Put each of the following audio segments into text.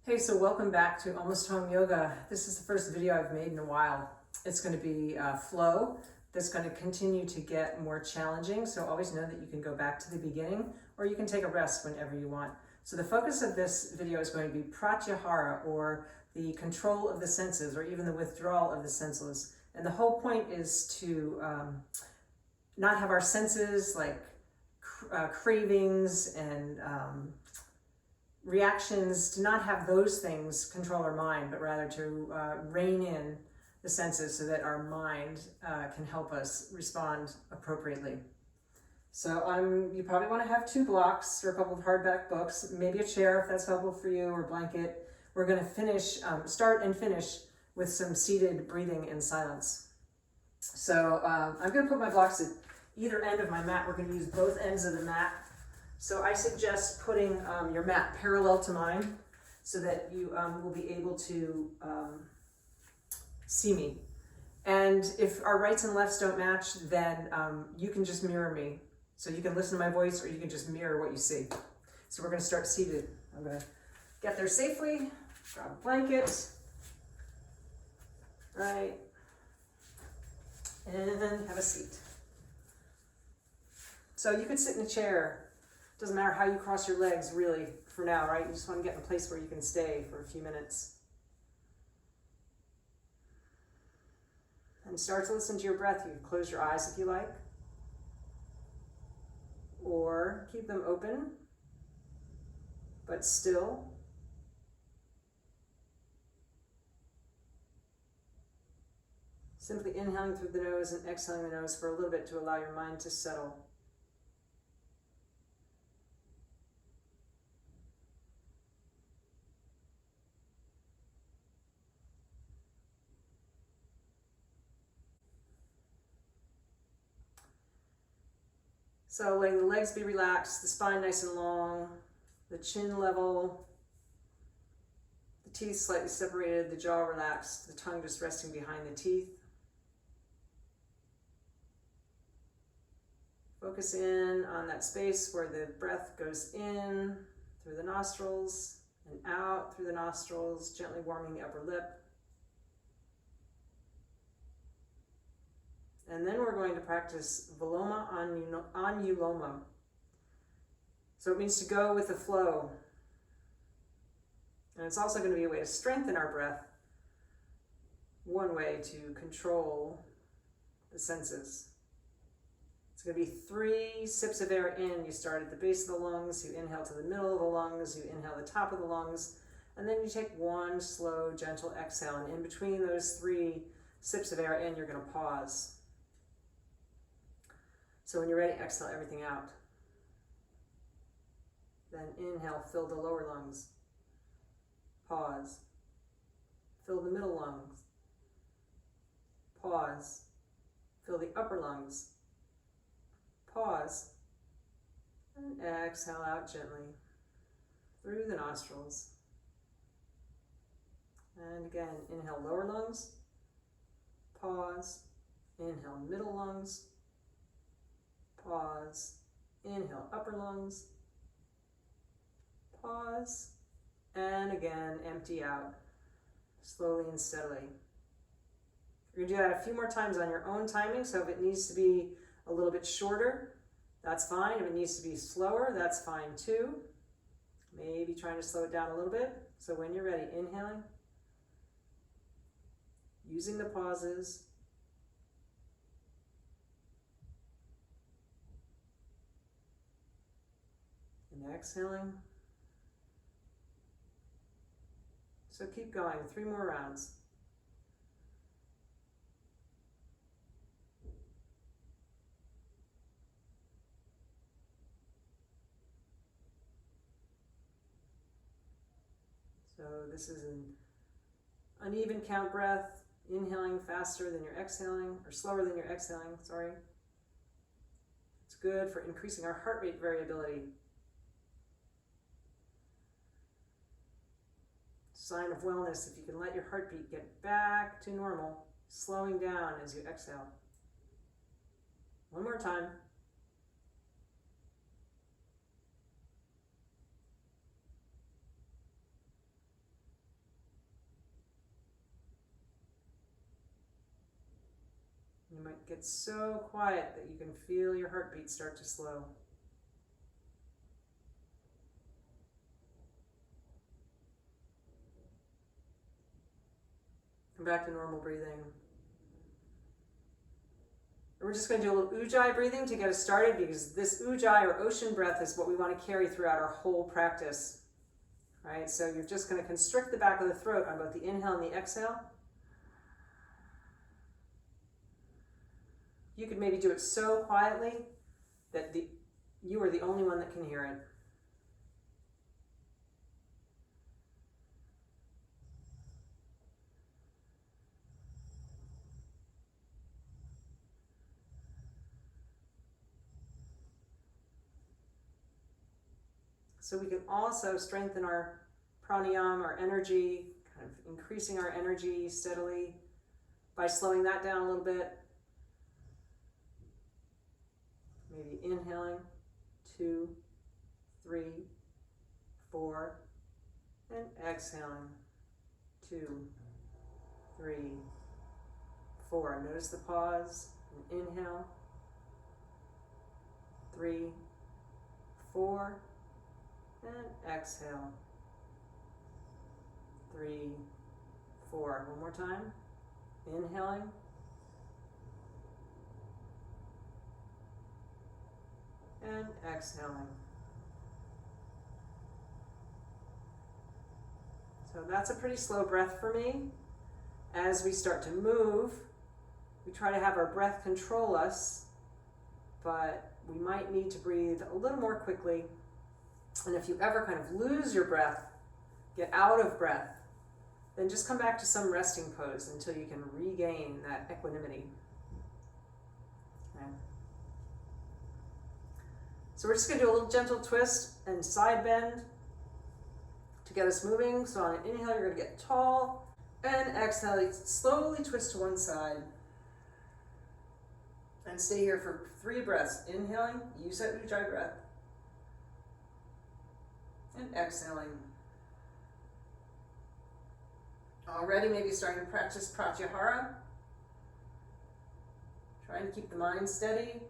Hey, so welcome back to Almost Home Yoga. This is the first video I've made in a while. It's going to be flow that's going to continue to get more challenging, so always know that you can go back to the beginning or you can take a rest whenever you want. So the focus of this video is going to be pratyhara, or the control of the senses, or even the withdrawal of the senses. And the whole point is to not have our senses like cravings and reactions, to not have those things control our mind, but rather to rein in the senses so that our mind can help us respond appropriately. So you probably want to have 2 blocks or a couple of hardback books, maybe a chair if that's helpful for you, or a blanket. We're going to start and finish with some seated breathing in silence. So I'm going to put my blocks at either end of my mat. We're going to use both ends of the mat. So I suggest putting your mat parallel to mine so that you will be able to see me. And if our rights and lefts don't match, then you can just mirror me. So you can listen to my voice or you can just mirror what you see. So we're going to start seated. I'm going to get there safely, grab a blanket, right, and have a seat. So you could sit in a chair. Doesn't matter how you cross your legs, really, for now, right? You just want to get in a place where you can stay for a few minutes. And start to listen to your breath. You can close your eyes if you like, or keep them open, but still. Simply inhaling through the nose and exhaling the nose for a little bit to allow your mind to settle. So letting the legs be relaxed, the spine nice and long, the chin level, the teeth slightly separated, the jaw relaxed, the tongue just resting behind the teeth. Focus in on that space where the breath goes in through the nostrils and out through the nostrils, gently warming the upper lip. And then we're going to practice viloma anuloma. So it means to go with the flow. And it's also going to be a way to strengthen our breath. One way to control the senses. It's going to be 3 sips of air in. You start at the base of the lungs, you inhale to the middle of the lungs, you inhale the top of the lungs, and then you take 1 slow, gentle exhale. And in between those 3 sips of air in, you're going to pause. So when you're ready, exhale everything out. Then inhale, fill the lower lungs. Pause. Fill the middle lungs. Pause. Fill the upper lungs. Pause. And exhale out gently through the nostrils. And again, inhale lower lungs. Pause. Inhale middle lungs. Pause. Inhale upper lungs. Pause. And again, empty out slowly and steadily. You're going to do that a few more times on your own timing. So if it needs to be a little bit shorter, that's fine. If it needs to be slower, that's fine too. Maybe trying to slow it down a little bit. So when you're ready, inhaling, using the pauses, and exhaling. So keep going, 3 more rounds. So this is an uneven count breath, inhaling faster than you're exhaling, or slower than you're exhaling, sorry. It's good for increasing our heart rate variability. Sign of wellness if you can let your heartbeat get back to normal, slowing down as you exhale. 1 more time. You might get so quiet that you can feel your heartbeat start to slow. Come back to normal breathing. We're just going to do a little UJJAYI breathing to get us started, because this UJJAYI or ocean breath is what we want to carry throughout our whole practice. Right? So you're just going to constrict the back of the throat on both the inhale and the exhale. You could maybe do it so quietly that you are the only one that can hear it. So we can also strengthen our pranayama, our energy, kind of increasing our energy steadily by slowing that down a little bit. Maybe inhaling, 2, 3, 4, and exhaling, 2, 3, 4. Notice the pause, and inhale, 3, 4, and exhale, 3, 4. One more time, inhaling, and exhaling. So that's a pretty slow breath for me. As we start to move, we try to have our breath control us, but we might need to breathe a little more quickly. And if you ever kind of lose your breath, get out of breath, then just come back to some resting pose until you can regain that equanimity. Okay. So we're just going to do a little gentle twist and side bend to get us moving. So on an inhale, you're going to get tall, and exhale, you slowly twist to one side. And stay here for 3 breaths. Inhaling, use that UJJAYI breath. And exhaling. Already maybe starting to practice pratyhara. Trying to keep the mind steady,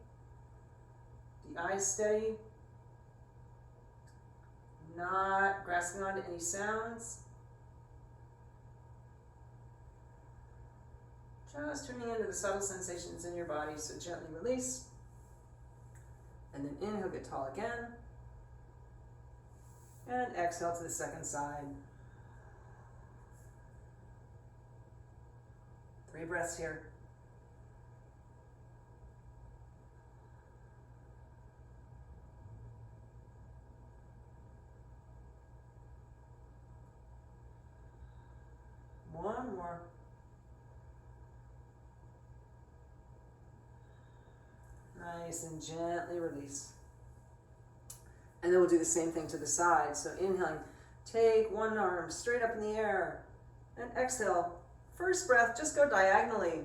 the eyes steady, not grasping onto any sounds. Just tuning into the subtle sensations in your body, so gently release. And then inhale, get tall again. And exhale to the second side. 3 breaths here. One more. Nice, and gently release. And then we'll do the same thing to the side. So inhaling, take one arm straight up in the air, and exhale. First breath, just go diagonally.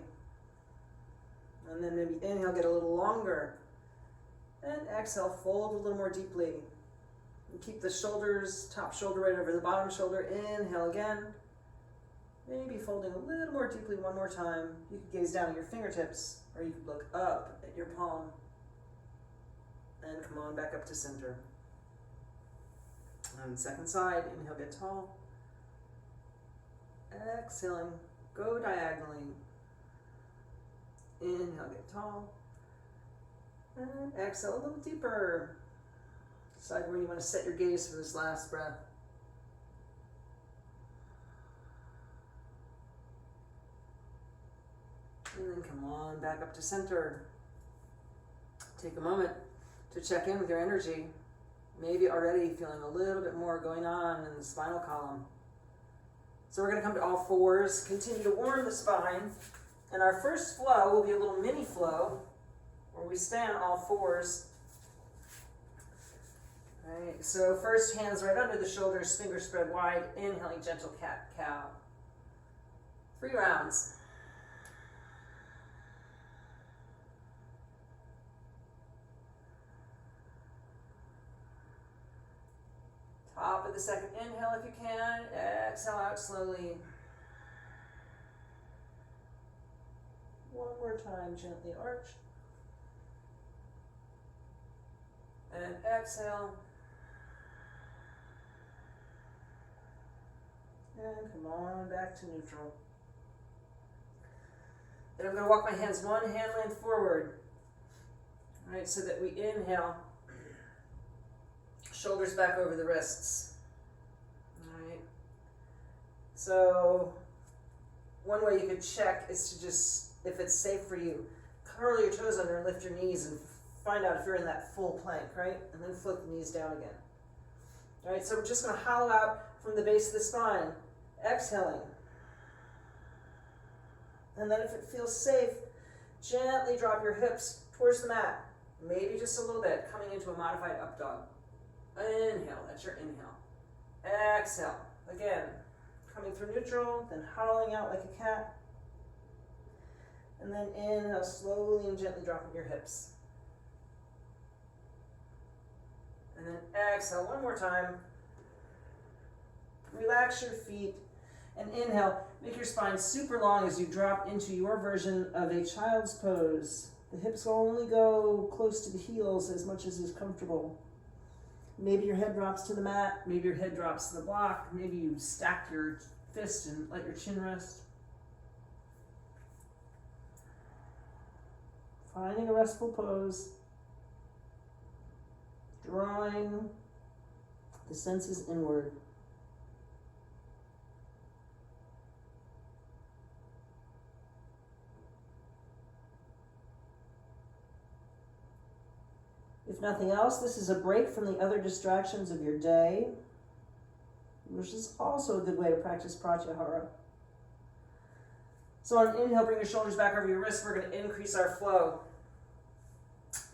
And then maybe inhale, get a little longer. And exhale, fold a little more deeply. And keep the shoulders, top shoulder right over the bottom shoulder. Inhale again. Maybe folding a little more deeply one more time. You could gaze down at your fingertips, or you could look up at your palm. And come on back up to center. And second side, inhale, get tall. Exhaling, go diagonally. Inhale, get tall. And exhale a little deeper. Decide where you want to set your gaze for this last breath. And then come on back up to center. Take a moment to check in with your energy. Maybe already feeling a little bit more going on in the spinal column. So we're going to come to all fours, continue to warm the spine. And our first flow will be a little mini flow where we stay on all fours. All right, so first, hands right under the shoulders, fingers spread wide, inhaling gentle cat-cow. 3 rounds. Top of the second inhale if you can. Exhale out slowly. One more time, gently arch. And exhale. And come on back to neutral. Then I'm going to walk my hands one hand length forward. All right, so that we inhale. Shoulders back over the wrists. All right. So one way you could check is to just, if it's safe for you, curl your toes under and lift your knees and find out if you're in that full plank, right? And then flip the knees down again. All right, so we're just going to hollow out from the base of the spine, exhaling. And then if it feels safe, gently drop your hips towards the mat. Maybe just a little bit, coming into a modified up dog. Inhale, that's your inhale. Exhale, again, coming through neutral, then hollowing out like a cat. And then inhale, slowly and gently dropping your hips. And then exhale one more time. Relax your feet and inhale. Make your spine super long as you drop into your version of a child's pose. The hips will only go close to the heels as much as is comfortable. Maybe your head drops to the mat. Maybe your head drops to the block. Maybe you stack your fist and let your chin rest. Finding a restful pose. Drawing the senses inward. If nothing else, this is a break from the other distractions of your day, which is also a good way to practice pratyhara. So on inhale, bring your shoulders back over your wrists. We're going to increase our flow.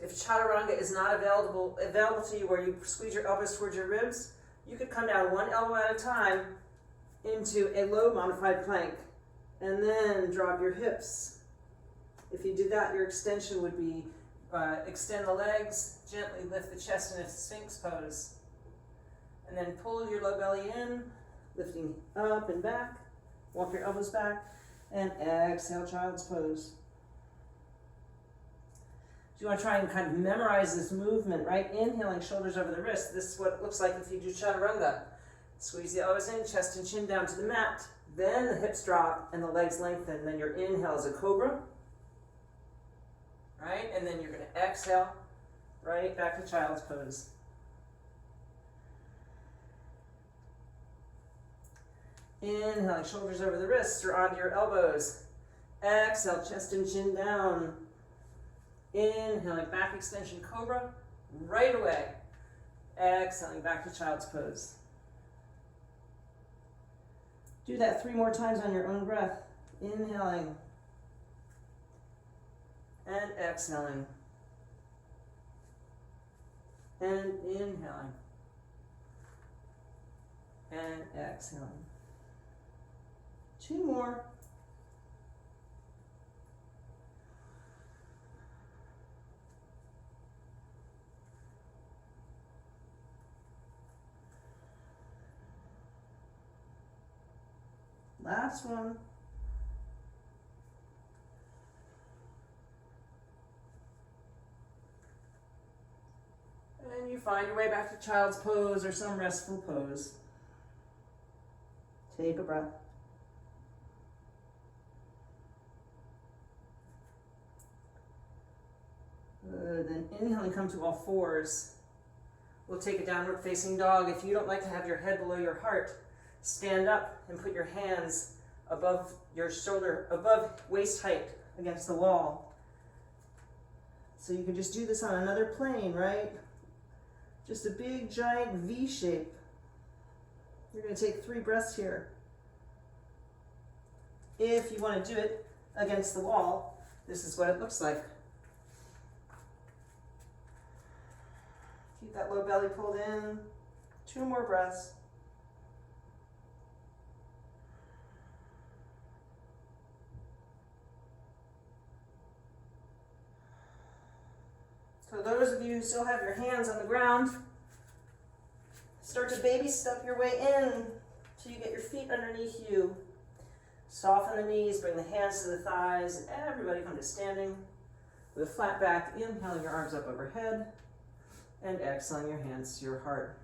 If chaturanga is not available to you, where you squeeze your elbows towards your ribs, you could come down one elbow at a time into a low modified plank, and then drop your hips. If you did that, your extension would be extend the legs, gently lift the chest in a sphinx pose, and then pull your low belly in, lifting up and back. Walk your elbows back, and exhale, child's pose. So you want to try and kind of memorize this movement, right? Inhaling, shoulders over the wrist. This is what it looks like if you do chaturanga. Squeeze the elbows in, chest and chin down to the mat. Then the hips drop and the legs lengthen. Then your inhale is a cobra, right? And then you're going to exhale, right? Back to child's pose. Inhaling, shoulders over the wrists or onto your elbows. Exhale, chest and chin down. Inhaling, back extension, cobra, right away. Exhaling, back to child's pose. Do that 3 more times on your own breath. Inhaling. And exhaling. And inhaling. And exhaling. 2 more. Last one. And you find your way back to child's pose or some restful pose. Take a breath. Good. Then inhaling, come to all fours. We'll take a downward facing dog. If you don't like to have your head below your heart, stand up and put your hands above your shoulder, above waist height against the wall. So you can just do this on another plane, right? Just a big giant V shape. You're going to take 3 breaths here. If you want to do it against the wall, this is what it looks like. Keep that low belly pulled in. 2 more breaths. So those of you who still have your hands on the ground, start to baby step your way in till you get your feet underneath you. Soften the knees, bring the hands to the thighs, and everybody come to standing. With a flat back, inhaling your arms up overhead, and exhaling your hands to your heart.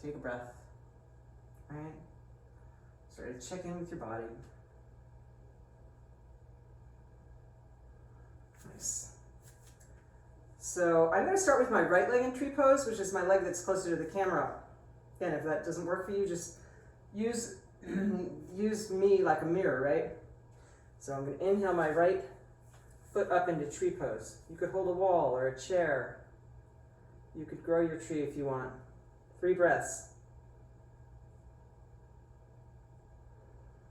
Take a breath, right? Start to check in with your body. Nice. So I'm going to start with my right leg in tree pose, which is my leg that's closer to the camera. Again, if that doesn't work for you, just use me like a mirror, right? So I'm going to inhale my right foot up into tree pose. You could hold a wall or a chair. You could grow your tree if you want. 3 breaths.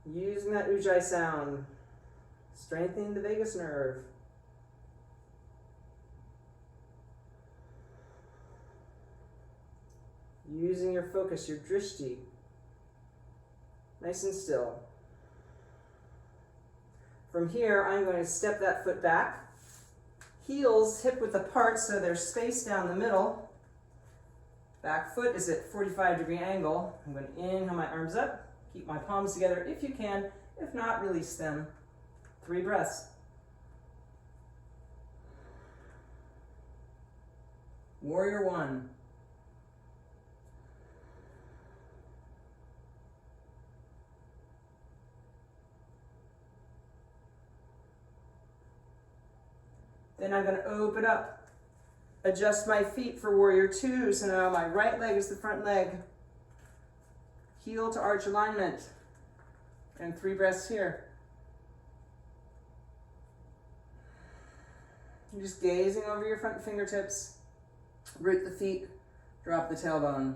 Using that UJJAYI sound, strengthening the vagus nerve. Using your focus, your drishti. Nice and still. From here, I'm going to step that foot back. Heels hip width apart so there's space down the middle. Back foot is at 45-degree angle. I'm going to inhale my arms up. Keep my palms together if you can. If not, release them. 3 breaths. Warrior 1. Then I'm going to open up, adjust my feet for warrior 2. So now my right leg is the front leg. Heel to arch alignment. And 3 breaths here. You're just gazing over your front fingertips. Root the feet, drop the tailbone.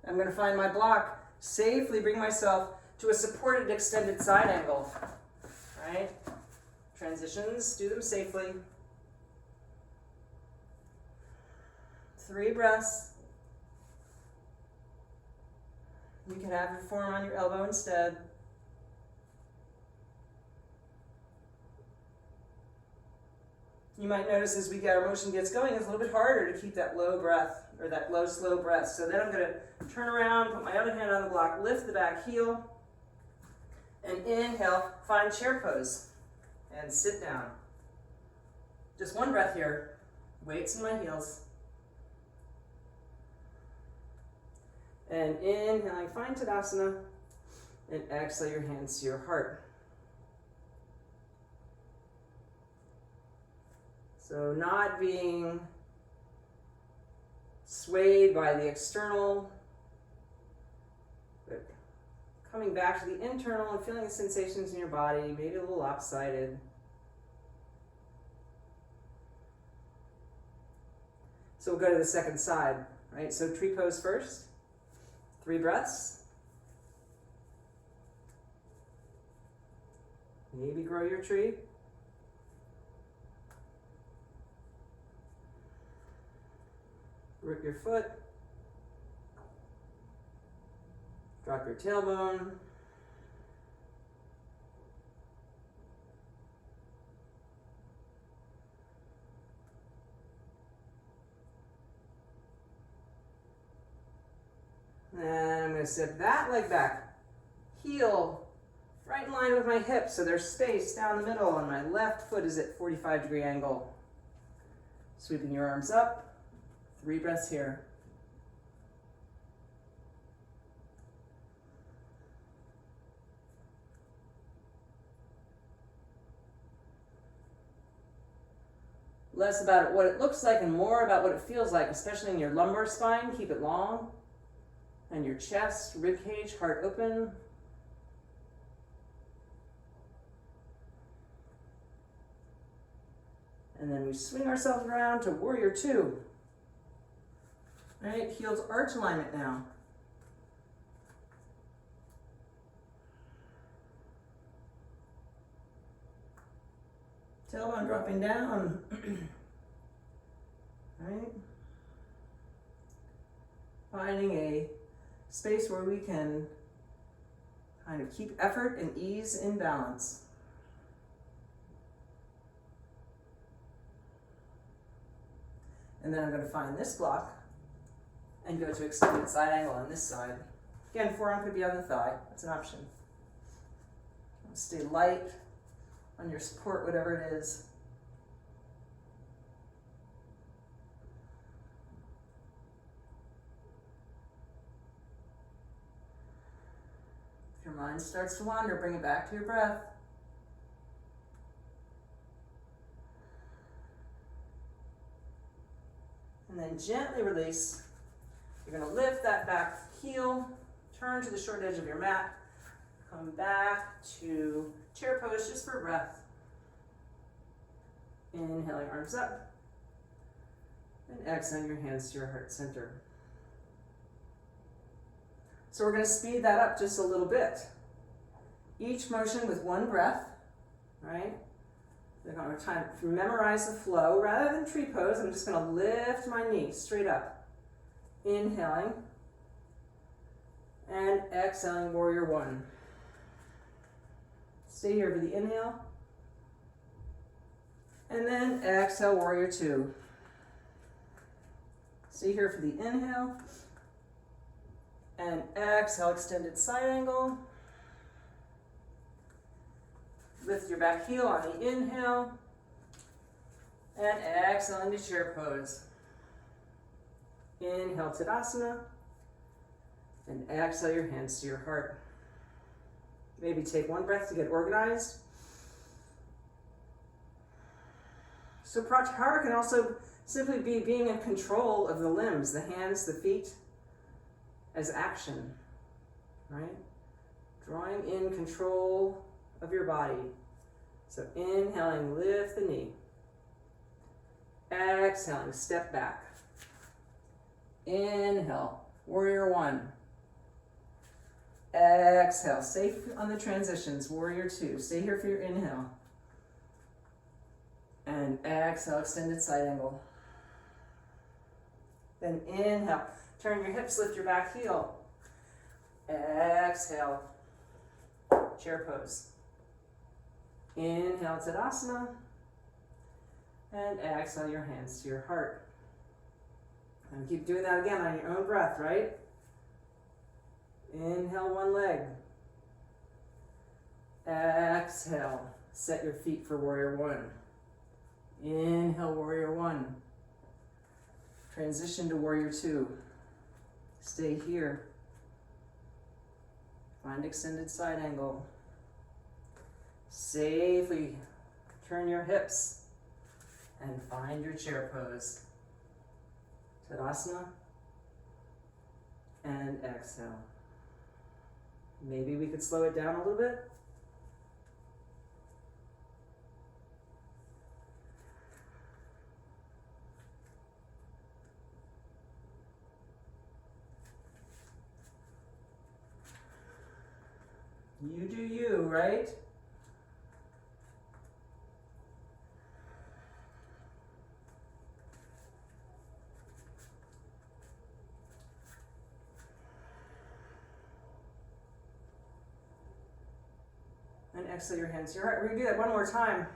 I'm going to find my block, safely bring myself to a supported extended side angle. Right? Transitions, do them safely. 3 breaths. You can have your forearm on your elbow instead. You might notice as our motion gets going, it's a little bit harder to keep that low breath, or that low, slow breath. So then I'm going to turn around, put my other hand on the block, lift the back heel, and inhale, find chair pose, and sit down. Just 1 breath here, weights in my heels. And inhaling, find Tadasana, and exhale your hands to your heart. So not being swayed by the external, but coming back to the internal and feeling the sensations in your body, maybe a little lopsided. So we'll go to the second side, right? So tree pose first, 3 breaths. Maybe grow your tree. Root your foot. Drop your tailbone. And I'm going to step that leg back. Heel right in line with my hips, so there's space down the middle, and my left foot is at 45-degree angle. Sweeping your arms up. 3 breaths here. Less about what it looks like and more about what it feels like, especially in your lumbar spine. Keep it long. And your chest, rib cage, heart open. And then we swing ourselves around to warrior 2. Right, heels arch alignment now. Tailbone dropping down. Right? Finding a space where we can kind of keep effort and ease in balance. And then I'm going to find this block and go to extended side angle on this side. Again, forearm could be on the thigh. That's an option. Stay light on your support, whatever it is. If your mind starts to wander, bring it back to your breath. And then gently release. You're going to lift that back heel, turn to the short edge of your mat, come back to chair pose just for breath. Inhaling, arms up, and exhaling your hands to your heart center. So we're going to speed that up just a little bit. Each motion with one breath, right? We're going to try to memorize the flow. Rather than tree pose, I'm just going to lift my knee straight up. Inhaling, and exhaling, warrior one. Stay here for the inhale, and then exhale, warrior two. Stay here for the inhale, and exhale, extended side angle. Lift your back heel on the inhale, and exhale into chair pose. Inhale, Tadasana, and exhale your hands to your heart. Maybe take one breath to get organized. So pratyhara can also simply be being in control of the limbs, the hands, the feet, as action, right? Drawing in control of your body. So inhaling, lift the knee. Exhaling, step back. Inhale, warrior one. Exhale, safe on the transitions, warrior two. Stay here for your inhale. And exhale, extended side angle. Then inhale, turn your hips, lift your back heel. Exhale, chair pose. Inhale, Tadasana. And exhale your hands to your heart. And keep doing that again on your own breath, right? Inhale, one leg. Exhale, set your feet for warrior one. Inhale, warrior one. Transition to warrior two. Stay here. Find extended side angle. Safely turn your hips and find your chair pose. Tadasana, and exhale. Maybe we could slow it down a little bit. You do you, right? And exhale your hands to your heart. We're going to do that one more time.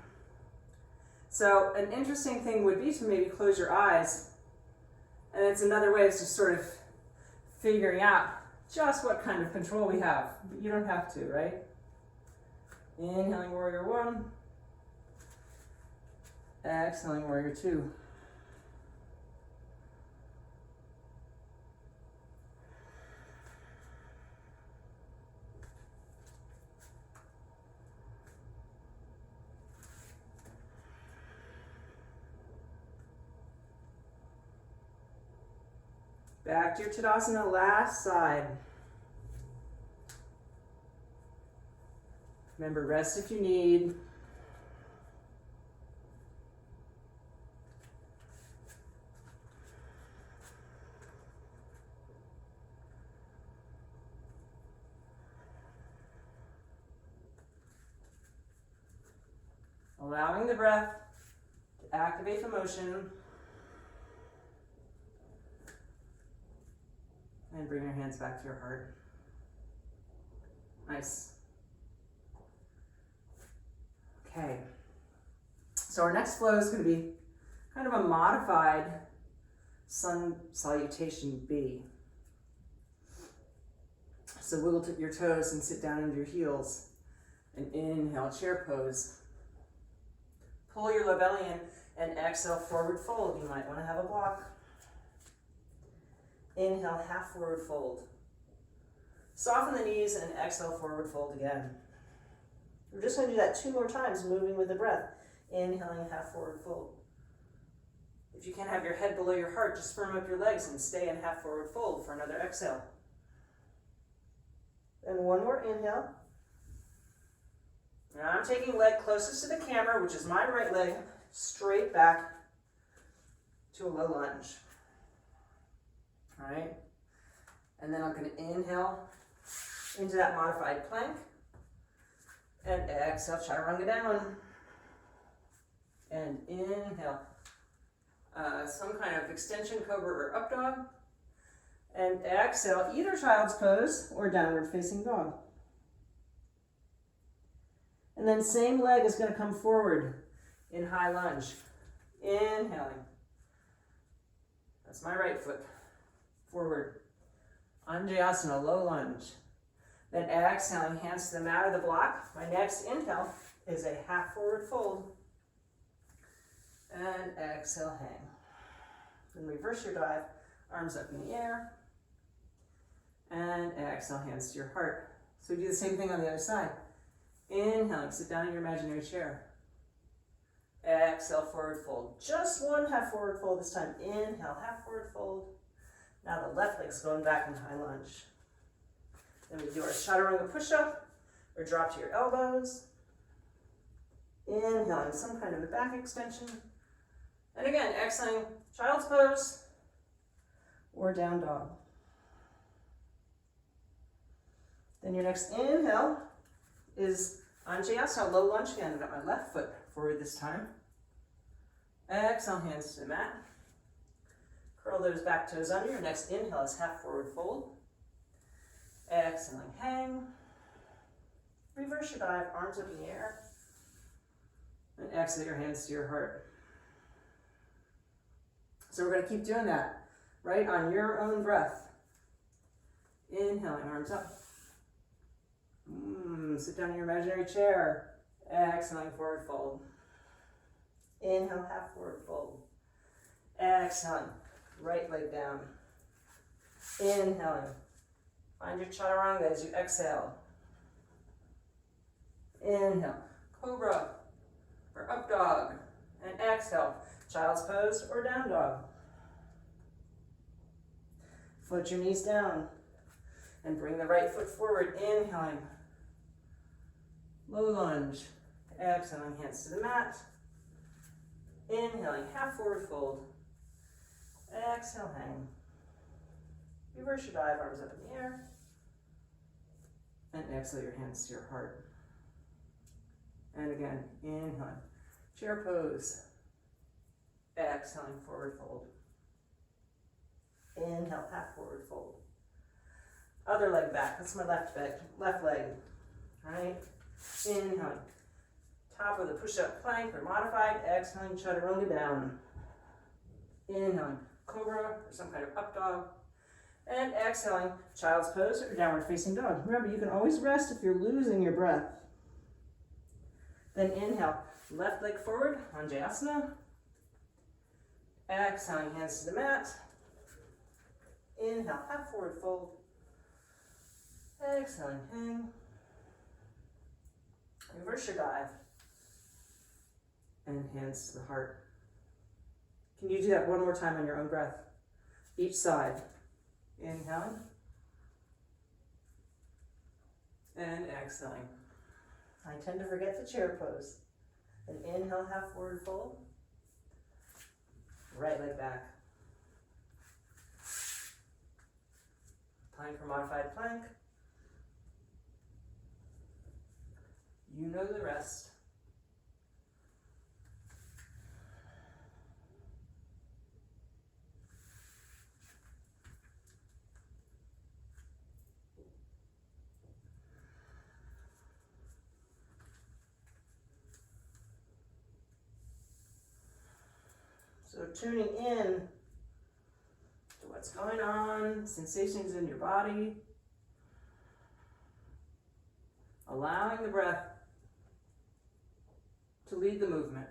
So an interesting thing would be to maybe close your eyes. And it's another way of just sort of figuring out just what kind of control we have. But you don't have to, right? Inhaling warrior one. Exhaling warrior two. Back to your Tadasana, last side. Remember, rest if you need. Allowing the breath to activate the motion. And bring your hands back to your heart. Nice. Okay. So our next flow is going to be kind of a modified sun salutation B. So wiggle your toes and sit down into your heels. And inhale, chair pose. Pull your low belly in and exhale, forward fold. You might want to have a block. Inhale, half forward fold. Soften the knees and exhale, forward fold again. We're just going to do that 2 more times, moving with the breath. Inhaling, half forward fold. If you can't have your head below your heart, just firm up your legs and stay in half forward fold for another exhale. And one more inhale. Now I'm taking leg closest to the camera, which is my right leg, straight back to a low lunge. All right. And then I'm going to inhale into that modified plank. And exhale, chaturanga down. And inhale. Some kind of extension, cobra, or up dog. And exhale, either child's pose or downward facing dog. And then same leg is going to come forward in high lunge. Inhaling. That's my right foot. Forward. Anjayasana, low lunge. Then exhaling, hands to the mat or the block. My next inhale is a half forward fold. And exhale, hang. Then reverse your dive, arms up in the air. And exhale, hands to your heart. So we do the same thing on the other side. Inhaling, sit down in your imaginary chair. Exhale, forward fold. Just one half forward fold this time. Inhale, half forward fold. Now the left leg's going back in high lunge. Then we do our chaturanga push-up or drop to your elbows. Inhaling, some kind of a back extension. And again, exhaling, child's pose or down dog. Then your next inhale is Anjayasana, low lunge again. I've got my left foot forward this time. Exhale, hands to the mat. Curl those back toes under. Your next inhale is half forward fold. Exhaling, hang. Reverse your dive, arms up in the air. And exhale your hands to your heart. So we're going to keep doing that, right, on your own breath. Inhaling, arms up. Sit down in your imaginary chair. Exhaling, forward fold. Inhale, half forward fold. Exhaling, right leg down. Inhaling. Find your chaturanga as you exhale. Inhale, cobra or up dog. And exhale, child's pose or down dog. Float your knees down and bring the right foot forward. Inhaling, low lunge. Exhaling, hands to the mat. Inhaling, half forward fold. Exhale, hang. Reverse your dive, arms up in the air. And exhale your hands to your heart. And again, inhaling, chair pose. Exhaling, forward fold. Inhale, half forward fold. Other leg back, that's my left leg. All right, inhaling. Top of the push-up plank or modified. Exhaling, chaturanga down. Inhaling, cobra or some kind of up dog. And exhaling, child's pose or downward facing dog. Remember, you can always rest if you're losing your breath. Then inhale, left leg forward, Anjayasana. Exhaling, hands to the mat. Inhale, half forward fold. Exhaling, hang. Reverse your dive. And hands to the heart. Can you do that one more time on your own breath? Each side. Inhaling. And exhaling. I tend to forget the chair pose. And inhale, half forward fold. Right leg back. Plank or modified plank. You know the rest. So tuning in what's going on, sensations in your body. Allowing the breath to lead the movement.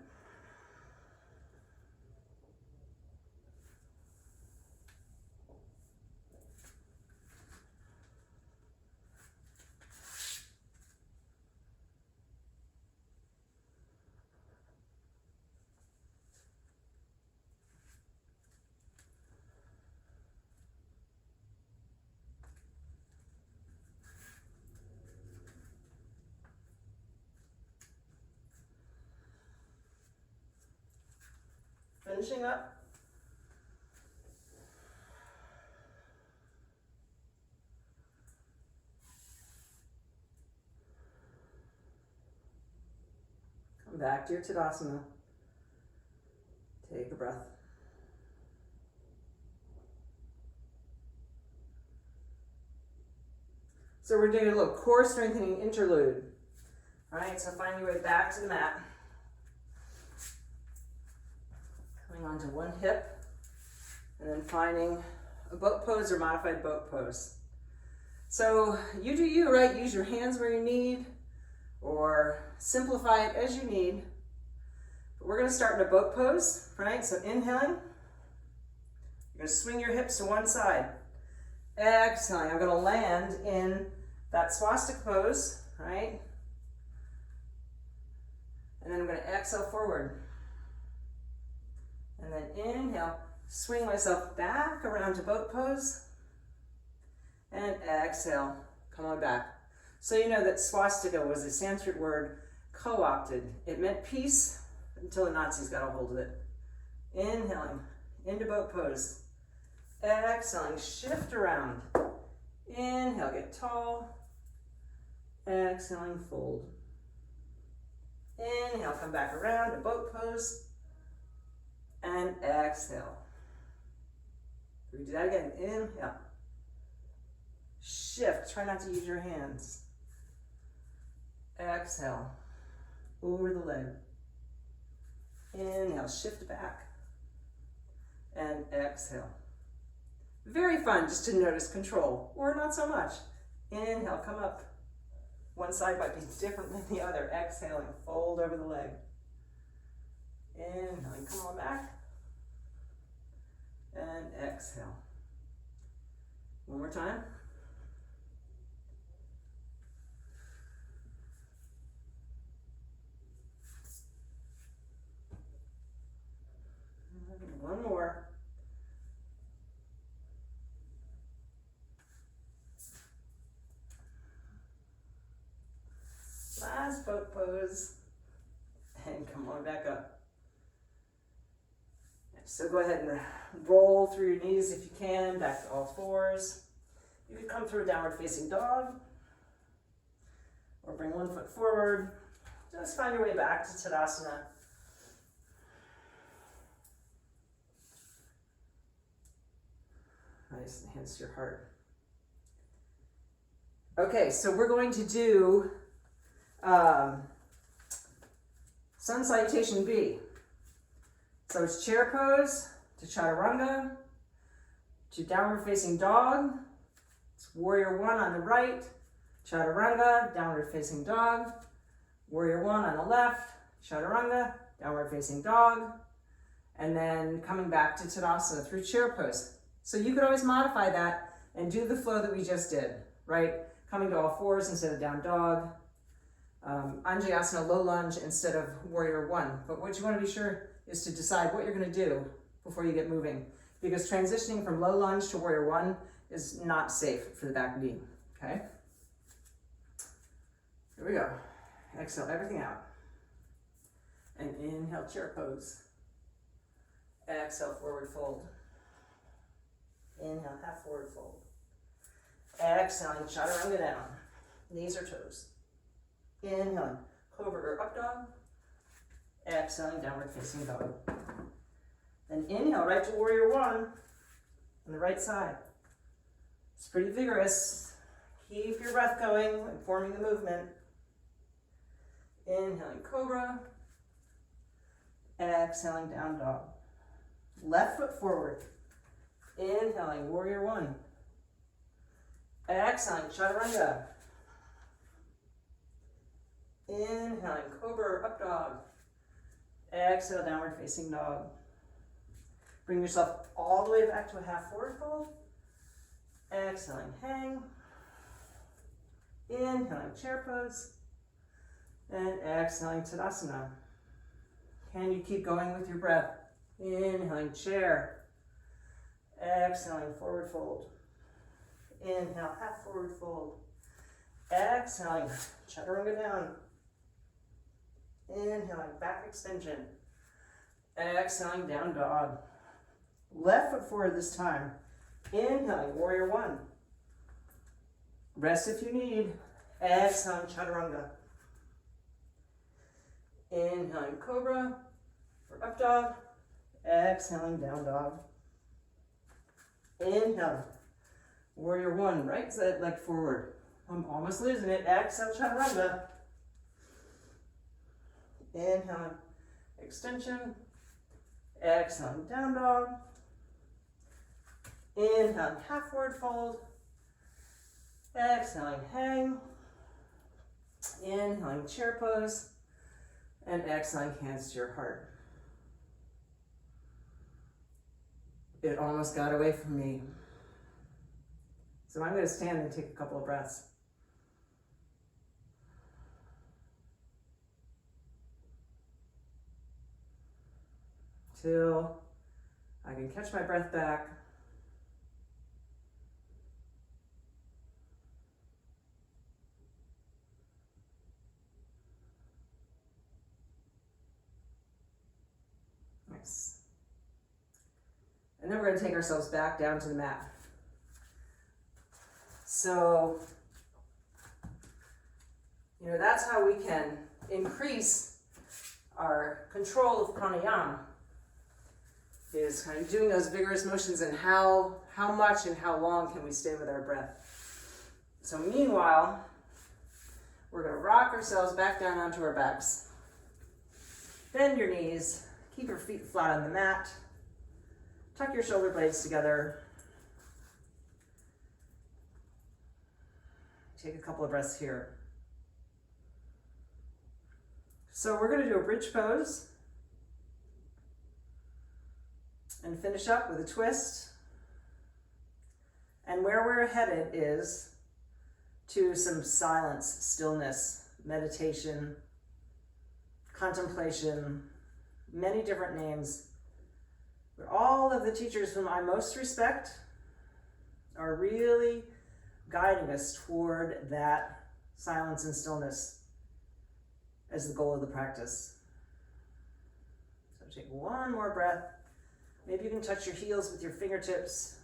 Finishing up. Come back to your Tadasana. Take a breath. So we're doing a little core strengthening interlude. All right, so find your way back to the mat. Coming onto one hip, and then finding a boat pose or modified boat pose. So you do you, right? Use your hands where you need, or simplify it as you need. But we're gonna start in a boat pose, right? So inhaling, you're gonna swing your hips to one side. Exhaling, I'm gonna land in that swastika pose, right? And then I'm gonna exhale forward. And then inhale, swing myself back around to boat pose. And exhale, come on back. So you know that swastika was a Sanskrit word co-opted. It meant peace until the Nazis got a hold of it. Inhaling into boat pose. Exhaling, shift around. Inhale, get tall. Exhaling, fold. Inhale, come back around to boat pose. And exhale. We do that again. Inhale. Shift. Try not to use your hands. Exhale. Over the leg. Inhale. Shift back. And exhale. Very fun just to notice control, or not so much. Inhale. Come up. One side might be different than the other. Exhaling. Fold over the leg. Inhaling. Come on back. And exhale. One more time. One more. Last boat pose. And come on back up. So go ahead and roll through your knees if you can, back to all fours. You could come through a downward facing dog, or bring one foot forward. Just find your way back to Tadasana. Nice, hands to your heart. Okay, so we're going to do Sun Salutation B. So it's chair pose to chaturanga, to downward facing dog. It's warrior one on the right, chaturanga, downward facing dog. Warrior one on the left, chaturanga, downward facing dog. And then coming back to Tadasana through chair pose. So you could always modify that and do the flow that we just did, right? Coming to all fours instead of down dog. Anjayasana, low lunge instead of warrior one. But what you want to be sure is to decide what you're going to do before you get moving. Because transitioning from low lunge to warrior one is not safe for the back knee, okay? Here we go. Exhale everything out. And inhale, chair pose. Exhale, forward fold. Inhale, half forward fold. Exhaling, chaturanga down. Knees or toes. Inhaling, cobra or up dog. Exhaling, downward facing dog. Then inhale, right to warrior one on the right side. It's pretty vigorous. Keep your breath going and forming the movement. Inhaling, cobra. Exhaling, down dog. Left foot forward. Inhaling, warrior one. Exhaling, chaturanga. Inhaling, cobra, up dog. Exhale, downward facing dog. Bring yourself all the way back to a half forward fold. Exhaling, hang. Inhaling, chair pose. And exhaling, Tadasana. Can you keep going with your breath? Inhaling, chair. Exhaling, forward fold. Inhale, half forward fold. Exhaling, chaturanga down. Inhaling, back extension. Exhaling, down dog. Left foot forward this time. Inhaling, warrior one. Rest if you need. Exhaling, chaturanga. Inhaling, cobra for up dog. Exhaling, down dog. Inhale, warrior one, right side leg forward. I'm almost losing it. Exhale, chaturanga. Inhaling, extension. Exhaling, down dog. Inhaling, half forward fold. Exhaling, hang. Inhaling, chair pose. And exhaling, hands to your heart. It almost got away from me. So I'm going to stand and take a couple of breaths. Till I can catch my breath back. Nice. And then we're going to take ourselves back down to the mat. So, that's how we can increase our control of pranayama, is kind of doing those vigorous motions, and how much and how long can we stay with our breath. So meanwhile, we're going to rock ourselves back down onto our backs. Bend your knees, keep your feet flat on the mat, tuck your shoulder blades together. Take a couple of breaths here. So we're going to do a bridge pose and finish up with a twist. And where we're headed is to some silence, stillness, meditation, contemplation, many different names. But all of the teachers whom I most respect are really guiding us toward that silence and stillness as the goal of the practice. So take one more breath. Maybe you can touch your heels with your fingertips.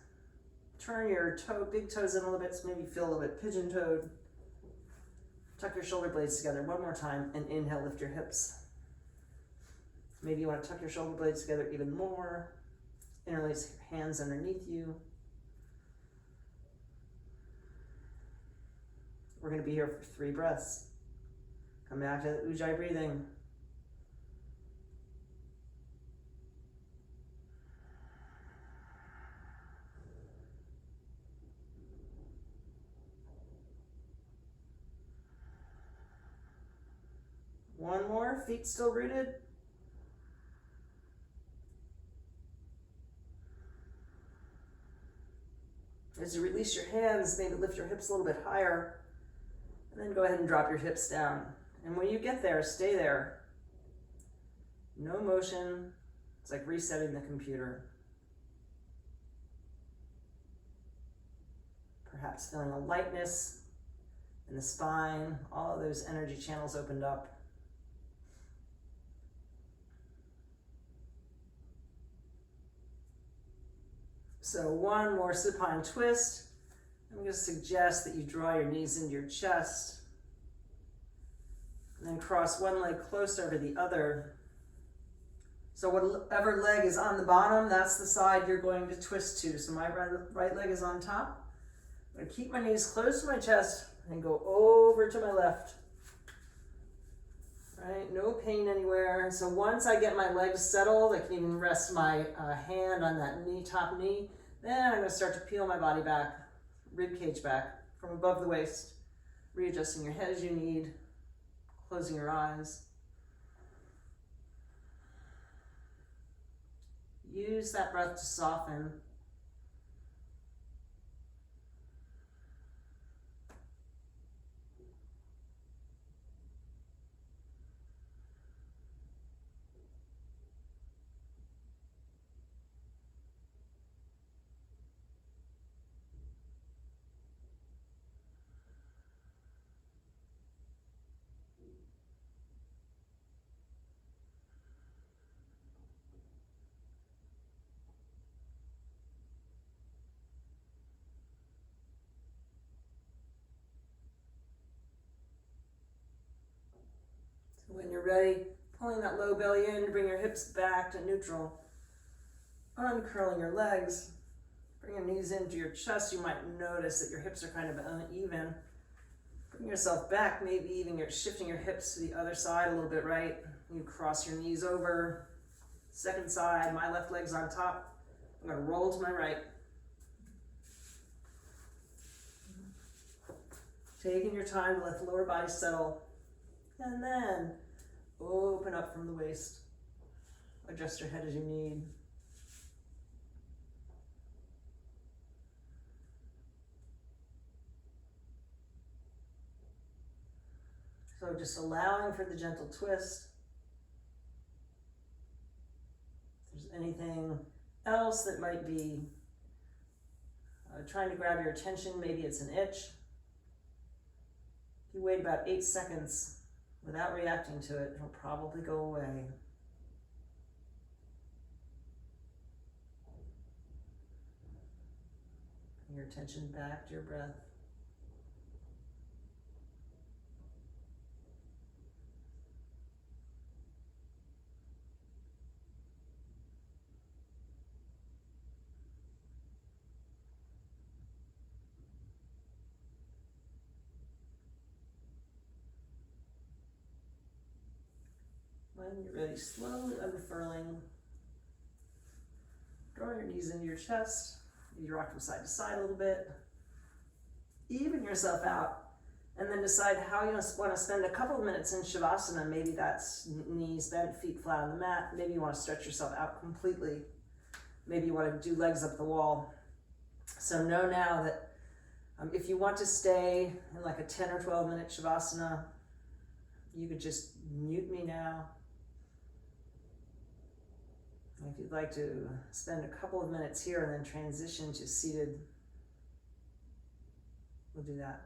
Turn your big toes in a little bit, so maybe feel a little bit pigeon-toed. Tuck your shoulder blades together one more time, and inhale, lift your hips. Maybe you want to tuck your shoulder blades together even more. Interlace your hands underneath you. We're going to be here for 3 breaths. Come back to the UJJAYI breathing. One more, feet still rooted. As you release your hands, maybe lift your hips a little bit higher. And then go ahead and drop your hips down. And when you get there, stay there. No motion. It's like resetting the computer. Perhaps feeling a lightness in the spine, all of those energy channels opened up. So one more supine twist. I'm going to suggest that you draw your knees into your chest and then cross one leg close over the other. So whatever leg is on the bottom, that's the side you're going to twist to. So my right leg is on top. I'm going to keep my knees close to my chest and go over to my left. Right, no pain anywhere. So once I get my legs settled, I can even rest my hand on that knee, top knee. Then I'm going to start to peel my body back, rib cage back from above the waist, readjusting your head as you need, closing your eyes. Use that breath to soften. So when you're ready, pulling that low belly in, bring your hips back to neutral. Uncurling your legs. Bring your knees into your chest. You might notice that your hips are kind of uneven. Bring yourself back, maybe even you're shifting your hips to the other side a little bit, right? You cross your knees over. Second side, my left leg's on top. I'm going to roll to my right. Taking your time to let the lower body settle. And then open up from the waist. Adjust your head as you need. So just allowing for the gentle twist. If there's anything else that might be trying to grab your attention, maybe it's an itch. If you wait about 8 seconds without reacting to it, it'll probably go away. Bring your attention back to your breath. When you're ready, slowly unfurling. Draw your knees into your chest. You rock from side to side a little bit. Even yourself out. And then decide how you want to spend a couple of minutes in Shavasana. Maybe that's knees bent, feet flat on the mat. Maybe you want to stretch yourself out completely. Maybe you want to do legs up the wall. So know now that if you want to stay in like a 10 or 12 minute Shavasana, you could just mute me now. If you'd like to spend a couple of minutes here and then transition to seated, we'll do that.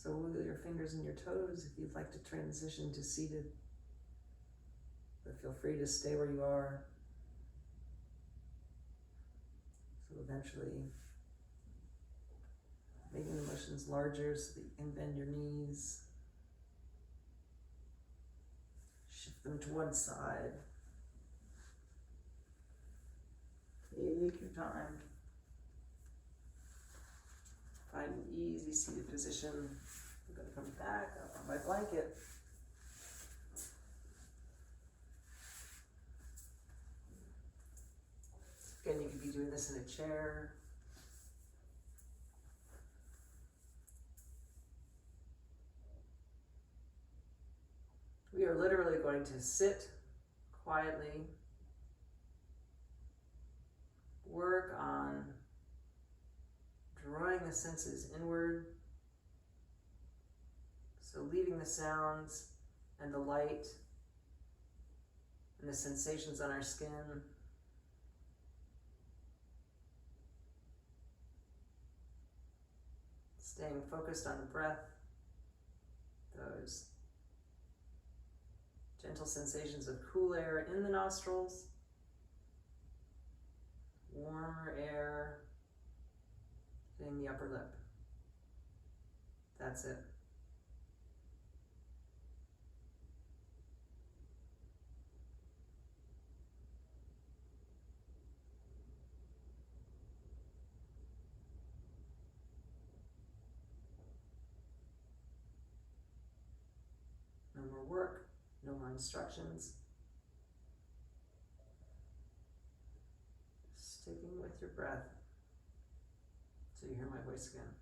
So wiggle your fingers and your toes if you'd like to transition to seated. But feel free to stay where you are. So eventually, making the motions larger so that you can bend your knees. Shift them to one side. Take your time. Find an easy seated position. I'm going to come back up on my blanket. Again, you could be doing this in a chair. We are literally going to sit quietly, work on drawing the senses inward. So leaving the sounds and the light and the sensations on our skin. Staying focused on the breath, those gentle sensations of cool air in the nostrils, warmer air hitting the upper lip. That's it. No more work, no more instructions. Sticking with your breath so you hear my voice again.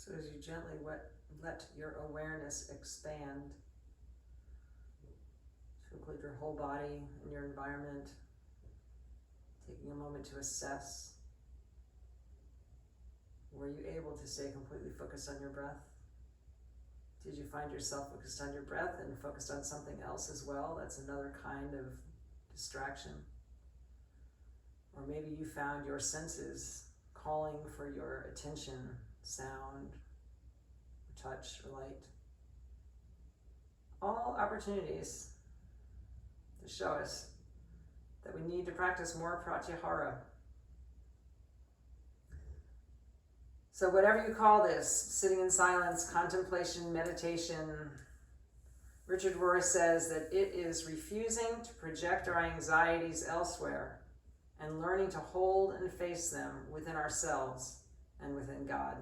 So as you gently let your awareness expand to include your whole body and your environment, taking a moment to assess, were you able to stay completely focused on your breath? Did you find yourself focused on your breath and focused on something else as well? That's another kind of distraction. Or maybe you found your senses calling for your attention, sound, or touch, or light. All opportunities to show us that we need to practice more pratyhara. So whatever you call this, sitting in silence, contemplation, meditation, Richard Rohr says that it is refusing to project our anxieties elsewhere and learning to hold and face them within ourselves and within God.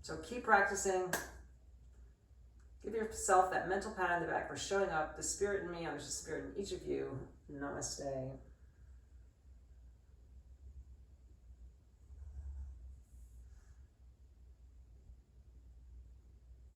So keep practicing. Give yourself that mental pat on the back for showing up. The spirit in me, there's a spirit in each of you. Namaste.